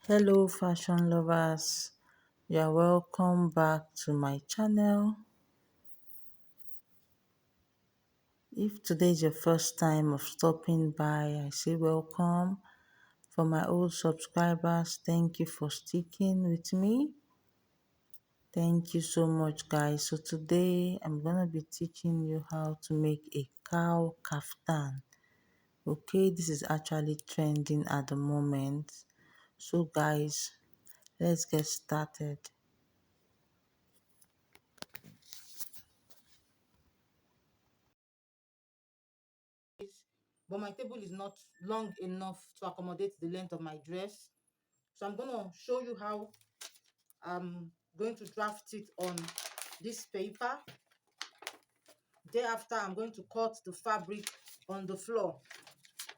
Hello fashion lovers, you are welcome back to my channel. If today is your first time of stopping by, I say welcome. For my old subscribers, thank you for sticking with me. Thank you so much guys. So today I'm going to be teaching you how to make a cow kaftan. Okay, this is actually trending at the moment. So guys, let's get started. But my table is not long enough to accommodate the length of my dress. So I'm going to show you how I'm going to draft it on this paper. Thereafter, I'm going to cut the fabric on the floor.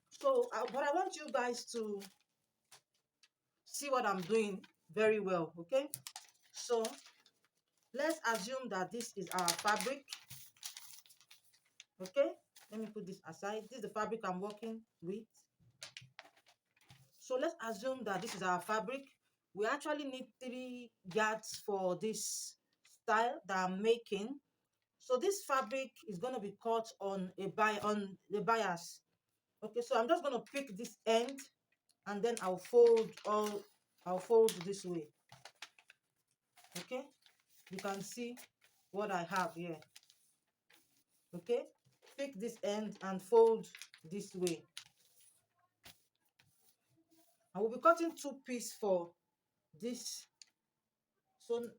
So, but I want you guys to see what I'm doing very well, okay? So, let's assume that this is our fabric, okay? Let me put this aside. This is the fabric I'm working with. So let's assume that this is our fabric. We actually need 3 yards for this style that I'm making. So this fabric is going to be cut on the bias. Okay, so I'm just going to pick this end and then I'll fold this way. Okay, you can see what I have here. Okay, pick this end and fold this way. I will be cutting 2 pieces for this. So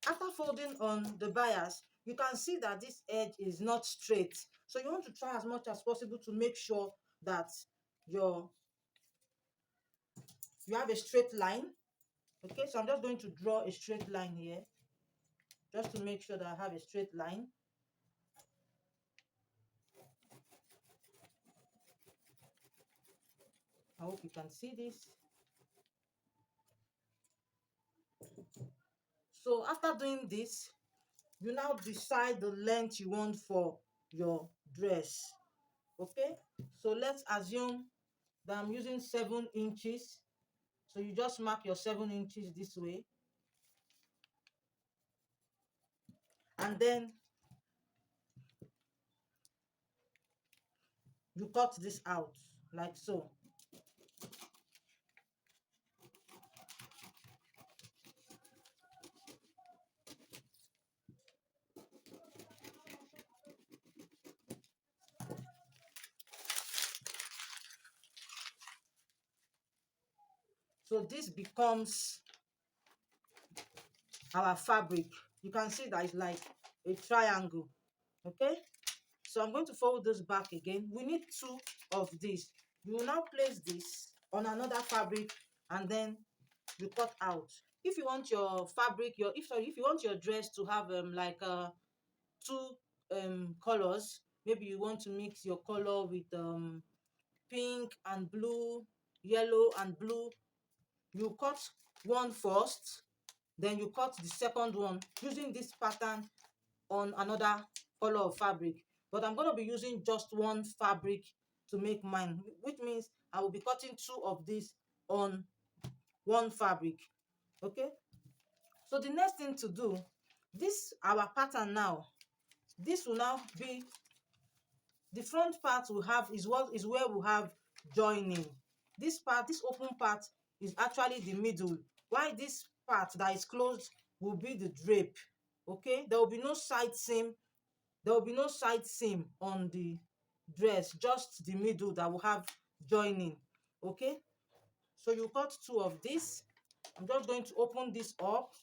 after folding on the bias, you can see that this edge is not straight. So you want to try as much as possible to make sure that your you have a straight line. Okay, so I'm just going to draw a straight line here just to make sure that I have a straight line. I hope you can see this. So after doing this, you now decide the length you want for your dress. Okay, so let's assume that I'm using 7 inches. So you just mark your 7 inches this way. And then you cut this out like so. So this becomes our fabric. You can see that it's like a triangle. Okay, so I'm going to fold this back again. We need 2 of this. You will now place this on another fabric and then you cut out. If you want your fabric, if you want your dress to have like 2 colors, maybe you want to mix your color with pink and blue, yellow and blue, you cut one first, then you cut the second one using this pattern on another color of fabric. But I'm going to be using just one fabric to make mine, which means I will be cutting 2 of these on one fabric. Okay, so the next thing to do, this our pattern now, this will now be the front part we have is where we have joining. This part, this open part, is actually the middle, while this part that is closed will be the drape. Okay, there will be no side seam, on the dress, just the middle that will have joining. Okay, so you cut 2 of this. I'm just going to open this up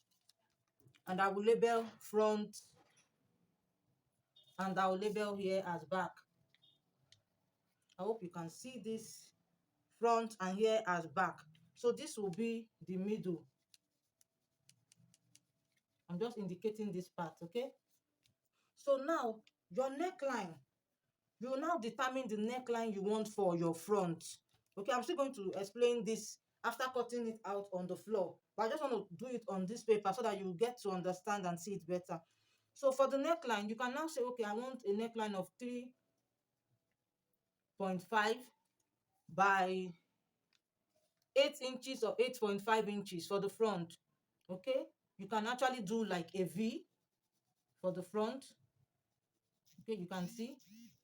and I will label front and I will label here as back. I hope you can see this, front and here as back. So this will be the middle. I'm just indicating this part. Okay, so now your neckline, you will now determine the neckline you want for your front. Okay, I'm still going to explain this after cutting it out on the floor, but I just want to do it on this paper so that you get to understand and see it better. So for the neckline, you can now say, okay, I want a neckline of 3.5 by 8 inches or 8.5 inches for the front. Okay, you can actually do like a V for the front. Okay, you can see,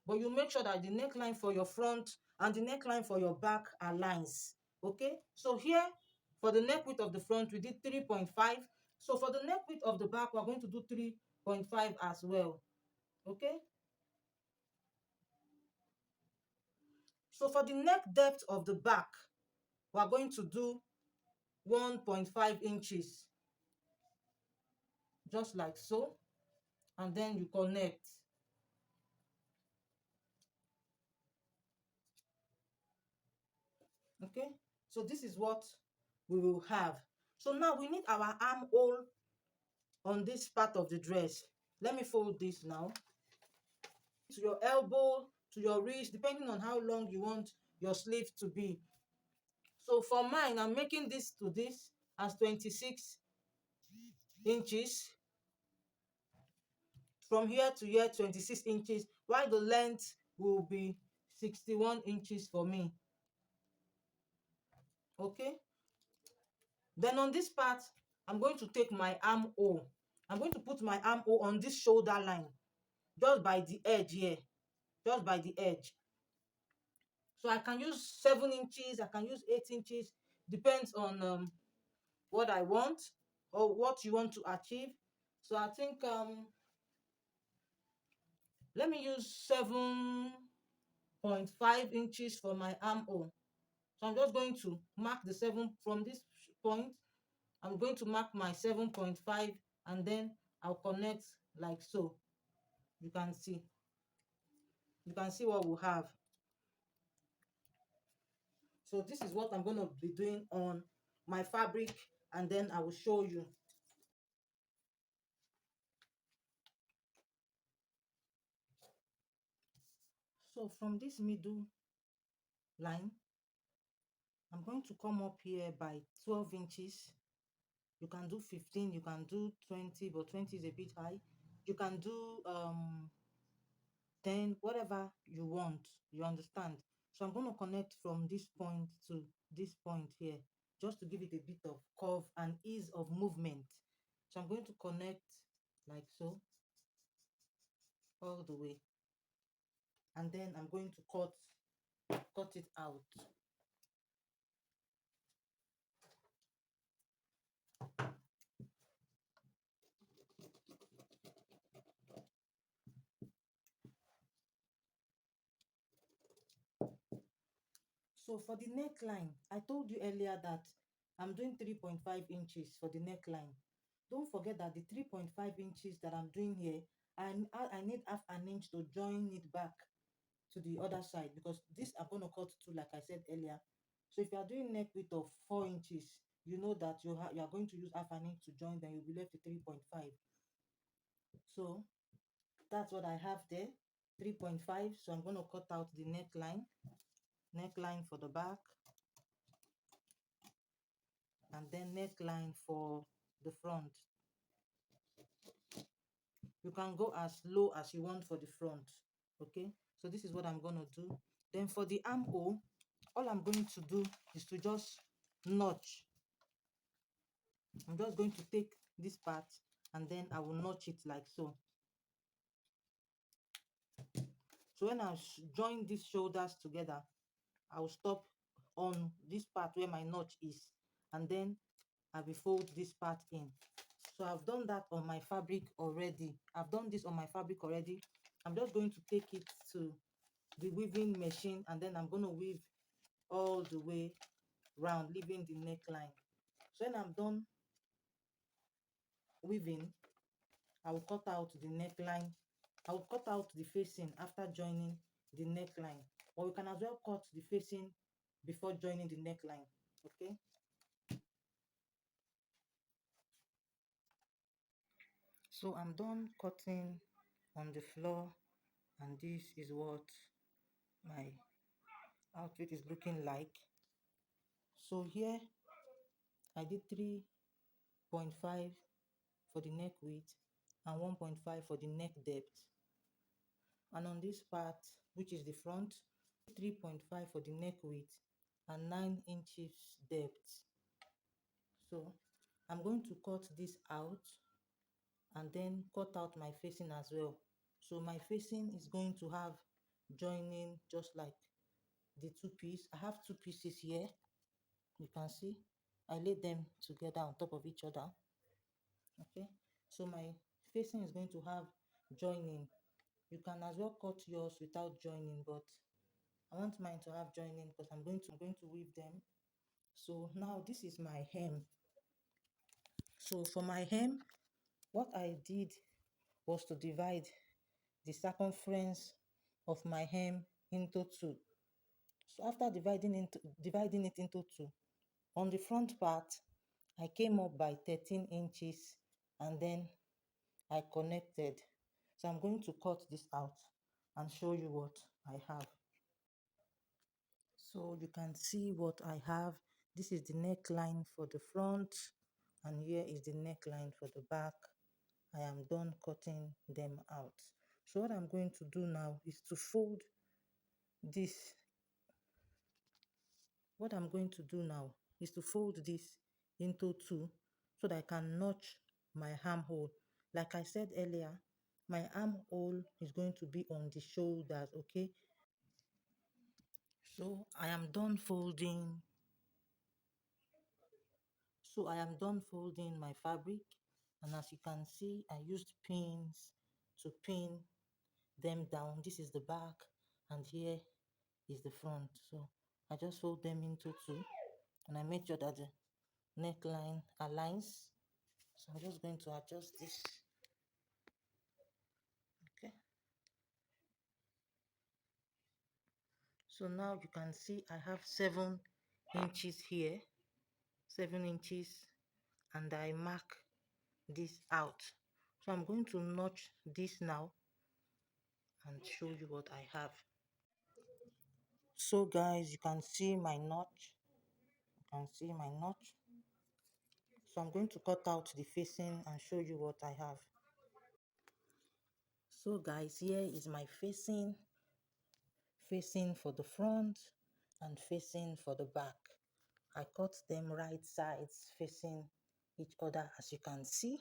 but you make sure that the neckline for your front and the neckline for your back aligns. Okay, so here for the neck width of the front we did 3.5. So for the neck width of the back we're going to do 3.5 as well. Okay, so for the neck depth of the back we're going to do 1.5 inches, just like so, and then you connect. Okay, so this is what we will have. So now we need our armhole on this part of the dress. Let me fold this now to your elbow, to your wrist, depending on how long you want your sleeve to be. So for mine, I'm making this to this as 26 inches. From here to here, 26 inches, while the length will be 61 inches for me. Okay, then on this part, I'm going to take my armhole. I'm going to put my armhole on this shoulder line, just by the edge here, just by the edge. So I can use 7 inches, I can use 8 inches, depends on what I want or what you want to achieve. So I think let me use 7.5 inches for my armhole. So I'm just going to mark the 7 from this point. I'm going to mark my 7.5 and then I'll connect like so. You can see. You can see what we have. So this is what I'm going to be doing on my fabric, and then I will show you. So from this middle line, I'm going to come up here by 12 inches. You can do 15, you can do 20, but 20 is a bit high. You can do 10, whatever you want, you understand. So I'm going to connect from this point to this point here, just to give it a bit of curve and ease of movement. So I'm going to connect like so, all the way, and then I'm going to cut it out. So for the neckline, I told you earlier that I'm doing 3.5 inches for the neckline. Don't forget that the 3.5 inches that I'm doing here, I need half an inch to join it back to the other side, because this I'm going to cut to, like I said earlier. So if you are doing neck width of 4 inches, you know that you are going to use half an inch to join, then you'll be left with 3.5. So that's what I have there, 3.5. So I'm going to cut out the neckline for the back, and then neckline for the front. You can go as low as you want for the front. Okay, so this is what I'm going to do. Then for the armhole, all I'm going to do is to just notch. I'm just going to take this part and then I will notch it like so. So when I join these shoulders together, I will stop on this part where my notch is, and then I will fold this part in. So I've done that on my fabric already. I've done this on my fabric already. I'm just going to take it to the weaving machine, and then I'm going to weave all the way round, leaving the neckline. So when I'm done weaving, I will cut out the neckline. I will cut out the facing after joining the neckline, or you can as well cut the facing before joining the neckline. Okay, so I'm done cutting on the floor, and this is what my outfit is looking like. So here I did 3.5 for the neck width and 1.5 for the neck depth, and on this part, which is the front, 3.5 for the neck width and 9 inches depth. So I'm going to cut this out and then cut out my facing as well. So my facing is going to have joining just like the two piece. I have two pieces here. You can see I laid them together on top of each other. Okay, so my facing is going to have joining. You can as well cut yours without joining, but I want mine to have joining because I'm going to weave them. So now this is my hem. So for my hem, what I did was to divide the circumference of my hem into two. So after dividing it into two, on the front part, I came up by 13 inches and then I connected. So I'm going to cut this out and show you what I have. So you can see what I have. This is the neckline for the front and here is the neckline for the back. I am done cutting them out. So what I'm going to do now is to fold this. What I'm going to do now is to fold this into two so that I can notch my armhole. Like I said earlier, my armhole is going to be on the shoulders, okay? So I am done folding. So I am done folding my fabric, and as you can see, I used pins to pin them down. This is the back and here is the front. So I just fold them into two and I make sure that the neckline aligns. So I'm just going to adjust this. Okay. So now you can see I have 7 inches here, 7 inches, and I mark this out. So I'm going to notch this now and show you what I have. So guys, you can see my notch. You can see my notch. So I'm going to cut out the facing and show you what I have. So guys, here is my facing for the front and facing for the back. I cut them right sides facing each other, as you can see.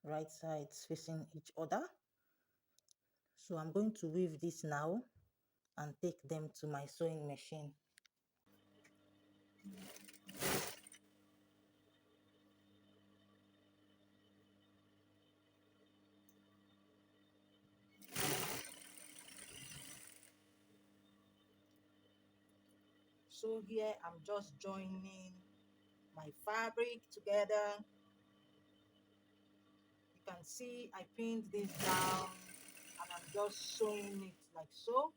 Right sides facing each other. So I'm going to weave this now and take them to my sewing machine. So here I'm just joining my fabric together. You can see I pinned this down and I'm just sewing it like so.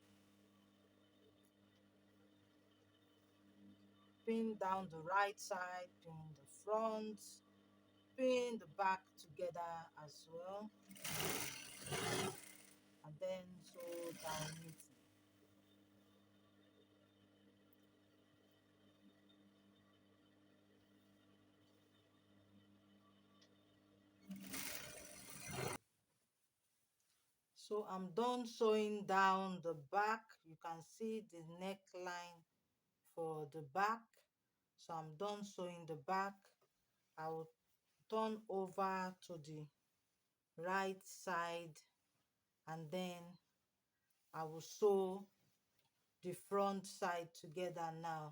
Pin down the right side, pin the front, pin the back together as well, and then sew down it. So I'm done sewing down the back. You can see the neckline for the back. So I'm done sewing the back. I will turn over to the right side and then I will sew the front side together now.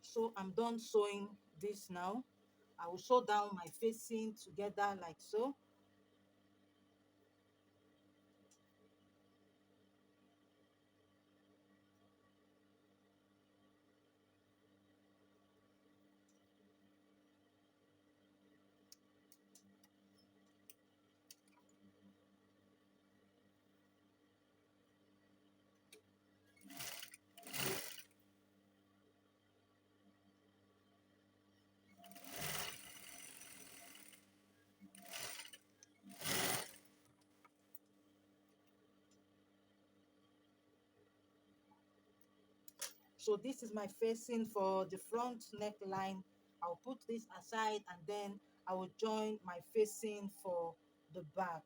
So I'm done sewing this now. I will sew down my facing together like so. So this is my facing for the front neckline. I'll put this aside and then I will join my facing for the back.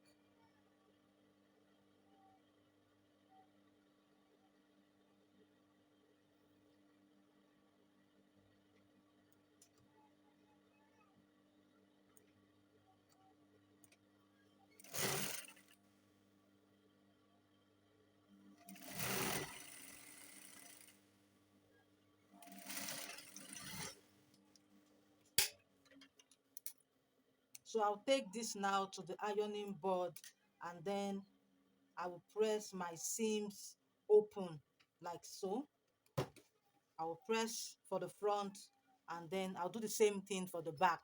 So I'll take this now to the ironing board and then I will press my seams open like so. I will press for the front and then I'll do the same thing for the back.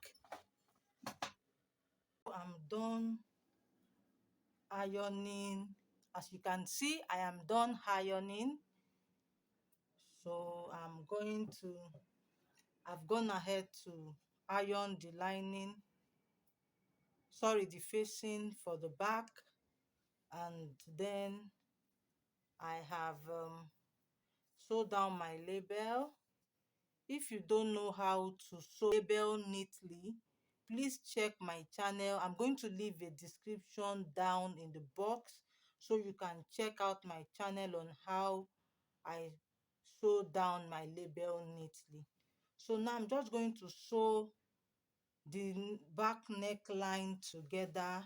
I'm done ironing. As you can see, I am done ironing. So I've gone ahead to iron the lining, sorry, the facing for the back, and then I have sewed down my label. If you don't know how to sew label neatly, please check my channel. I'm going to leave a description down in the box so you can check out my channel on how I sew down my label neatly. So now I'm just going to sew the back neckline together.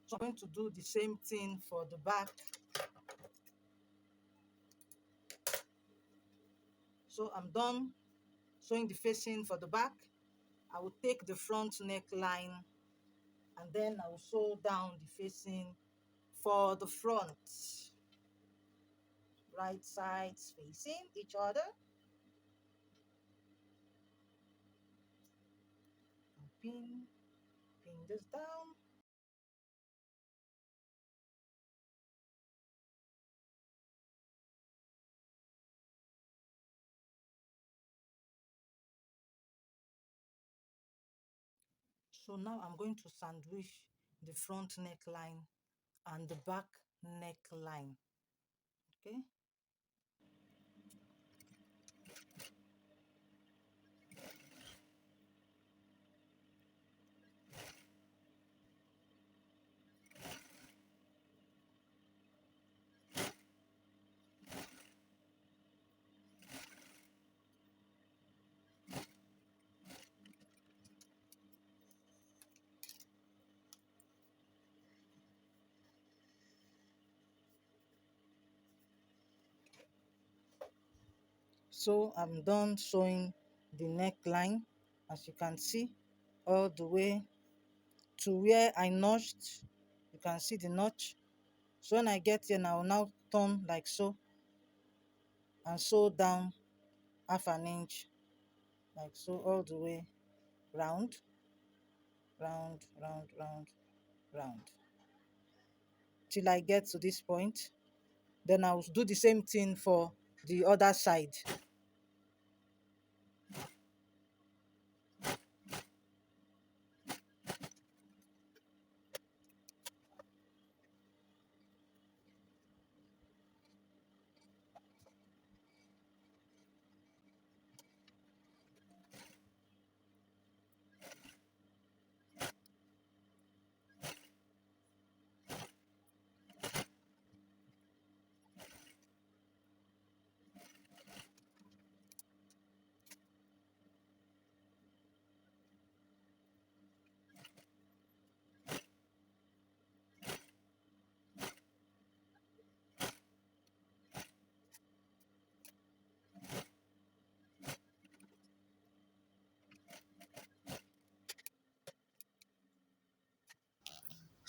So I'm going to do the same thing for the back. So I'm done sewing the facing for the back. I will take the front neckline and then I will sew down the facing for the front. Right sides facing each other. Pin this down. So now I'm going to sandwich the front neckline and the back neckline. Okay. So I'm done sewing the neckline, as you can see, all the way to where I notched. You can see the notch. So when I get here, I will now turn like so and sew down half an inch, like so, all the way round, round, round, round, round, till I get to this point. Then I'll do the same thing for the other side.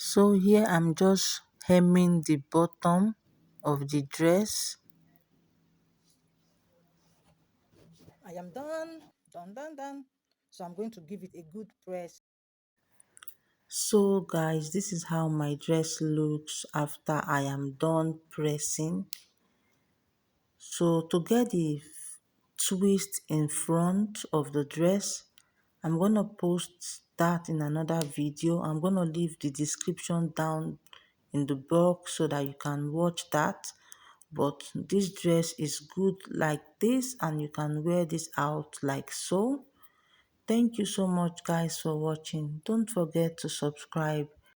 So here I'm just hemming the bottom of the dress. I am done, done, done, done. So I'm going to give it a good press. So guys, this is how my dress looks after I am done pressing. So to get the twist in front of the dress, I'm gonna post that in another video. I'm gonna leave the description down in the box so that you can watch that. But this dress is good like this, and you can wear this out like so. Thank you so much guys for watching. Don't forget to subscribe